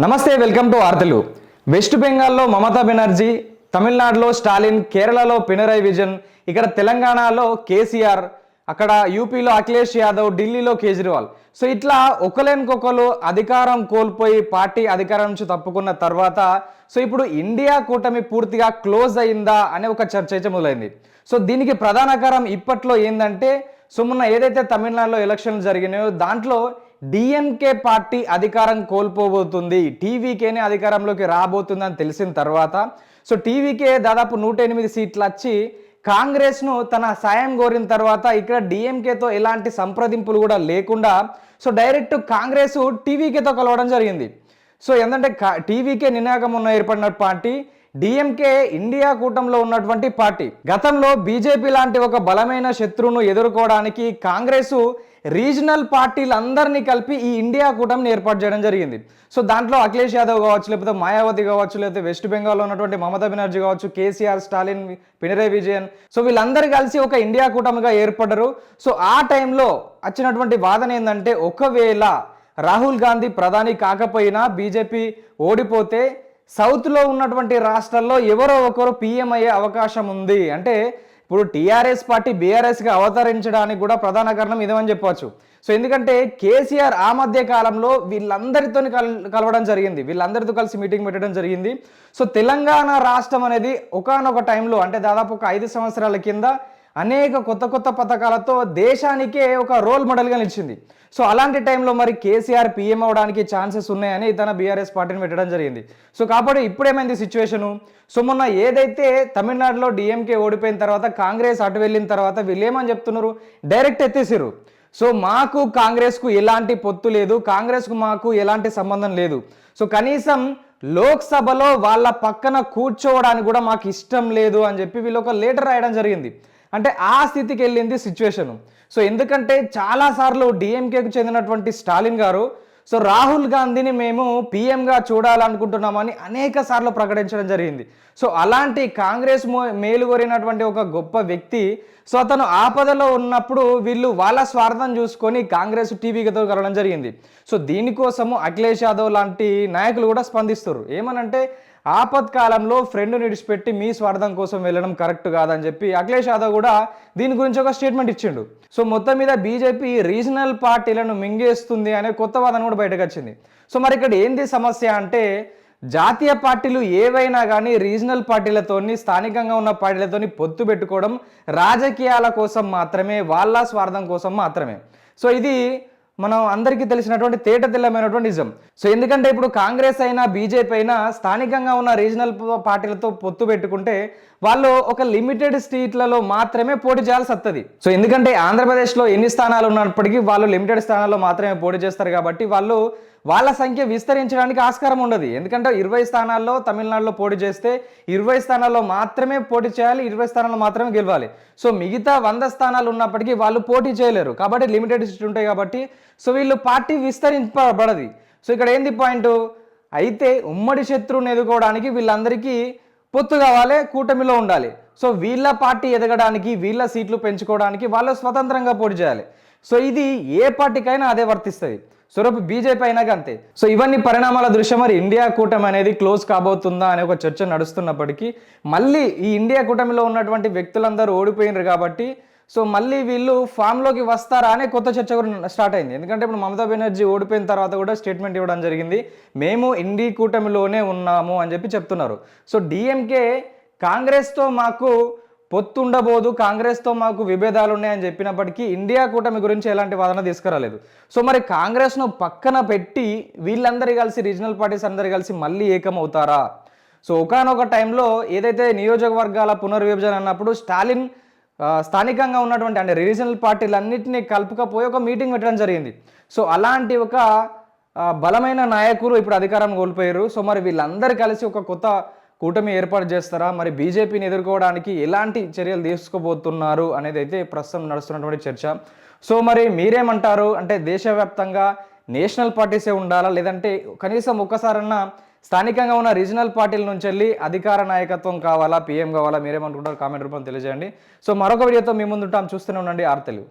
నమస్తే, welcome to వార్తలు. West బెంగాల్లో మమతా బెనర్జీ, తమిళనాడులో స్టాలిన్, కేరళలో పినరయ్ విజయన్, ఇక్కడ తెలంగాణలో కేసీఆర్, అక్కడ యూపీలో అఖిలేష్ యాదవ్, ఢిల్లీలో కేజ్రీవాల్. సో ఇట్లా ఒకలేనికొకరు అధికారం కోల్పోయి పార్టీ అధికారం నుంచి తప్పుకున్న తర్వాత సో ఇప్పుడు ఇండియా కూటమి పూర్తిగా క్లోజ్ అయిందా అనే ఒక చర్చ అయితే మొదలైంది. సో దీనికి ప్రధాన కారణం ఇప్పట్లో ఏంటంటే సో మొన్న ఏదైతే తమిళనాడులో ఎలక్షన్లు జరిగినాయో దాంట్లో డిఎంకే పార్టీ అధికారం కోల్పోబోతుంది, టీవీకేనే అధికారంలోకి రాబోతుంది అని తెలిసిన తర్వాత సో టీవీకే దాదాపు 108 సీట్లు వచ్చి కాంగ్రెస్ను తన సాయం కోరిన తర్వాత ఇక్కడ డిఎంకేతో ఎలాంటి సంప్రదింపులు కూడా లేకుండా సో డైరెక్ట్ కాంగ్రెస్ టీవీకేతో కలవడం జరిగింది. సో ఏంటంటే టీవీకే నిర్ణాయకం ఉన్న ఏర్పడిన పార్టీ, డిఎంకే ఇండియా కూటమిలో ఉన్నటువంటి పార్టీ. గతంలో బీజేపీ లాంటి ఒక బలమైన శత్రువును ఎదుర్కోవడానికి కాంగ్రెస్ రీజనల్ పార్టీలందరినీ కలిపి ఈ ఇండియా కూటమిని ఏర్పాటు చేయడం జరిగింది. సో దాంట్లో అఖిలేష్ యాదవ్ కావచ్చు, లేకపోతే మాయావతి కావచ్చు, లేకపోతే వెస్ట్ బెంగాల్లో ఉన్నటువంటి మమతా బెనర్జీ కావచ్చు, కేసీఆర్, స్టాలిన్, పినరయ్ విజయన్, సో వీళ్ళందరూ కలిసి ఒక ఇండియా కూటమిగా ఏర్పడ్డారు. సో ఆ టైంలో వచ్చినటువంటి వాదన ఏంటంటే ఒకవేళ రాహుల్ గాంధీ ప్రధాని కాకపోయినా బీజేపీ ఓడిపోతే సౌత్లో ఉన్నటువంటి రాష్ట్రాల్లో ఎవరో ఒకరు పీఎం అయ్యే అవకాశం ఉంది. అంటే ఇప్పుడు టీఆర్ఎస్ పార్టీ బీఆర్ఎస్గా అవతరించడానికి కూడా ప్రధాన కారణం ఇదేమని చెప్పవచ్చు. సో ఎందుకంటే కేసీఆర్ ఆ మధ్య కాలంలో వీళ్ళందరితో కలవడం జరిగింది, వీళ్ళందరితో కలిసి మీటింగ్ పెట్టడం జరిగింది. సో తెలంగాణ రాష్ట్రం అనేది ఒకానొక టైంలో అంటే దాదాపు ఒక 5 సంవత్సరాల కింద అనేక కొత్త కొత్త పథకాలతో దేశానికే ఒక రోల్ మోడల్గా నిలిచింది. సో అలాంటి టైంలో మరి కేసీఆర్ పీఎం అవడానికి ఛాన్సెస్ ఉన్నాయని తన బీఆర్ఎస్ పార్టీని పెట్టడం జరిగింది. సో కాబట్టి ఇప్పుడేమైంది సిచ్యువేషను, సో మొన్న ఏదైతే తమిళనాడులో డిఎంకే ఓడిపోయిన తర్వాత కాంగ్రెస్ అటు వెళ్ళిన తర్వాత వీళ్ళు ఏమని చెప్తున్నారు, డైరెక్ట్ ఎత్తేసారు. సో మాకు కాంగ్రెస్కు ఎలాంటి పొత్తు లేదు, కాంగ్రెస్కు మాకు ఎలాంటి సంబంధం లేదు, సో కనీసం లోక్సభలో వాళ్ళ పక్కన కూర్చోవడానికి కూడా మాకు ఇష్టం లేదు అని చెప్పి వీళ్ళు ఒక లెటర్ రాయడం జరిగింది. అంటే ఆ స్థితికి వెళ్ళింది సిచ్యువేషను. సో ఎందుకంటే చాలాసార్లు డిఎంకేకు చెందినటువంటి స్టాలిన్ గారు సో రాహుల్ గాంధీని మేము పీఎంగా చూడాలనుకుంటున్నామని అనేక సార్లు ప్రకటించడం జరిగింది. సో అలాంటి కాంగ్రెస్ మేలుగోరినటువంటి ఒక గొప్ప వ్యక్తి సో అతను ఆపదలో ఉన్నప్పుడు వీళ్ళు వాళ్ళ స్వార్థం చూసుకొని కాంగ్రెస్ టీవీతో కలవడం జరిగింది. సో దీనికోసము అఖిలేష్ యాదవ్ లాంటి నాయకులు కూడా స్పందిస్తారు. ఏమనంటే ఆపత్కాలంలో ఫ్రెండ్ని విడిచిపెట్టి మీ స్వార్థం కోసం వెళ్ళడం కరెక్ట్ కాదని చెప్పి అఖిలేష్ యాదవ్ కూడా దీని గురించి ఒక స్టేట్మెంట్ ఇచ్చిండు. సో మొత్తం మీద బీజేపీ రీజనల్ పార్టీలను మింగేస్తుంది అనే కొత్త వాదన కూడా బయటకు వచ్చింది. సో మరి ఇక్కడ ఏంది సమస్య అంటే జాతీయ పార్టీలు ఏవైనా కానీ రీజనల్ పార్టీలతోని, స్థానికంగా ఉన్న పార్టీలతోని పొత్తు పెట్టుకోవడం రాజకీయాల కోసం మాత్రమే, వాళ్ళ స్వార్థం కోసం మాత్రమే. సో ఇది మనం అందరికీ తెలిసినటువంటి తేట తెల్లమైనటువంటి నిజం. సో ఎందుకంటే ఇప్పుడు కాంగ్రెస్ అయినా బీజేపీ అయినా స్థానికంగా ఉన్న రీజనల్ పార్టీలతో పొత్తు పెట్టుకుంటే వాళ్ళు ఒక లిమిటెడ్ సీట్లలో మాత్రమే పోటీ చేయాల్సి వస్తుంది. సో ఎందుకంటే ఆంధ్రప్రదేశ్లో ఎన్ని స్థానాలు ఉన్నప్పటికీ వాళ్ళు లిమిటెడ్ స్థానాల్లో మాత్రమే పోటీ చేస్తారు కాబట్టి వాళ్ళు వాళ్ళ సంఖ్య విస్తరించడానికి ఆస్కారం ఉండదు. ఎందుకంటే 20 స్థానాల్లో తమిళనాడులో పోటీ చేస్తే 20 స్థానాల్లో మాత్రమే పోటీ చేయాలి, 20 స్థానాల్లో మాత్రమే గెలవాలి. సో మిగతా 100 స్థానాలు ఉన్నప్పటికీ వాళ్ళు పోటీ చేయలేరు కాబట్టి లిమిటెడ్ సీట్లు ఉంటాయి కాబట్టి సో వీళ్ళు పార్టీ విస్తరింపబడది. సో ఇక్కడ ఏంది పాయింట్ అయితే ఉమ్మడి శత్రువుని ఎదుర్కోవడానికి వీళ్ళందరికీ పొత్తు కావాలి, కూటమిలో ఉండాలి. సో వీళ్ళ పార్టీ ఎదగడానికి, వీళ్ళ సీట్లు పెంచుకోవడానికి వాళ్ళు స్వతంత్రంగా పోటీ చేయాలి. సో ఇది ఏ పార్టీకైనా అదే వర్తిస్తుంది. సో రేపు బీజేపీ అయినా అంతే. సో ఇవన్నీ పరిణామాల దృష్ట్యా మరి ఇండియా కూటమి అనేది క్లోజ్ కాబోతుందా అనే ఒక చర్చ నడుస్తున్నప్పటికీ మళ్ళీ ఈ ఇండియా కూటమిలో ఉన్నటువంటి వ్యక్తులందరూ ఓడిపోయినారు కాబట్టి సో మళ్ళీ వీళ్ళు ఫామ్లోకి వస్తారా అనే కొత్త చర్చ కూడా స్టార్ట్ అయింది. ఎందుకంటే ఇప్పుడు మమతా బెనర్జీ ఓడిపోయిన తర్వాత కూడా స్టేట్మెంట్ ఇవ్వడం జరిగింది, మేము ఇండియా కూటమిలోనే ఉన్నాము అని చెప్పి చెప్తున్నారు. సో డిఎంకే కాంగ్రెస్తో మాకు పొత్తు ఉండబోదు, కాంగ్రెస్తో మాకు విభేదాలు ఉన్నాయని చెప్పినప్పటికీ ఇండియా కూటమి గురించి ఎలాంటి వాదన తీసుకురాలేదు. సో మరి కాంగ్రెస్ను పక్కన పెట్టి వీళ్ళందరూ కలిసి రీజనల్ పార్టీస్ అందరూ కలిసి మళ్ళీ ఏకమవుతారా? సో ఒకానొక టైంలో ఏదైతే నియోజకవర్గాల పునర్విభజన అన్నప్పుడు స్టాలిన్ స్థానికంగా ఉన్నటువంటి అంటే రీజనల్ పార్టీలన్నింటినీ కలుపుకపోయి ఒక మీటింగ్ పెట్టడం జరిగింది. సో అలాంటి ఒక బలమైన నాయకులు ఇప్పుడు అధికారం కోల్పోయారు. సో మరి వీళ్ళందరూ కలిసి ఒక కొత్త కూటమి ఏర్పాటు చేస్తారా, మరి బీజేపీని ఎదుర్కోవడానికి ఎలాంటి చర్యలు తీసుకోబోతున్నారు అనేది అయితే ప్రస్తుతం నడుస్తున్నటువంటి చర్చ. సో మరి మీరేమంటారు అంటే దేశవ్యాప్తంగా నేషనల్ పార్టీసే ఉండాలా, లేదంటే కనీసం ఒక్కసారన్నా స్థానికంగా ఉన్న రీజనల్ పార్టీల నుంచి వెళ్ళి అధికార నాయకత్వం కావాలా, పీఎం కావాలా, మీరేమనుకుంటారు కామెంట్ రూపంలో తెలియజేయండి. సో మరొక వీడియోతో మీ ముందుంటాం, చూస్తూనే ఉండండి ఆర్ తెలుగు.